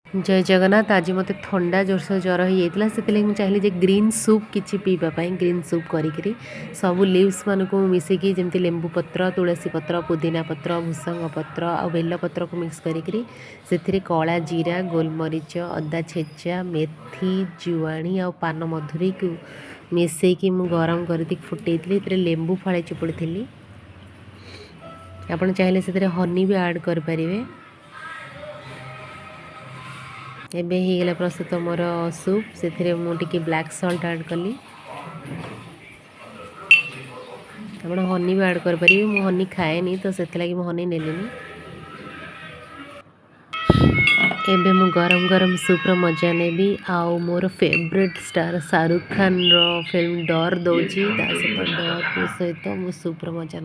जय जगन्नाथ। आज मत थंडा जोरसोर ज्वर हो से चाहिए ग्रीन सूप किसी पीवाई ग्रीन सूप करी सब लिव्स मानक मिसेकी जमी लेंबू पत्र तुलसी पत्र पुदीना पत्र भूसंग पत्र आ बेल पत्र को मिक्स करी से कला जीरा गोलमरीच अदा छेचा मेथी जुआणी आ पान मधुरी को मिसेकी मु गरम कर फुटे लेंबू फाड़े चिपुड़ी आपड़ चाहिए से हनी भी ऐड करें। एबे गला प्रस्तुत मोर सूप से मुझे ब्लैक सल्ट ऐड कली आप हनी भी ऐड करें मु हनी खाएनी तो से हनी नेलिनी। एबे मु गरम गरम सूप मजा नेबी आउ मोर फेवरेट स्टार शाहरुख खान रो फिल्म डर दौची डर सहित मु सूप मजा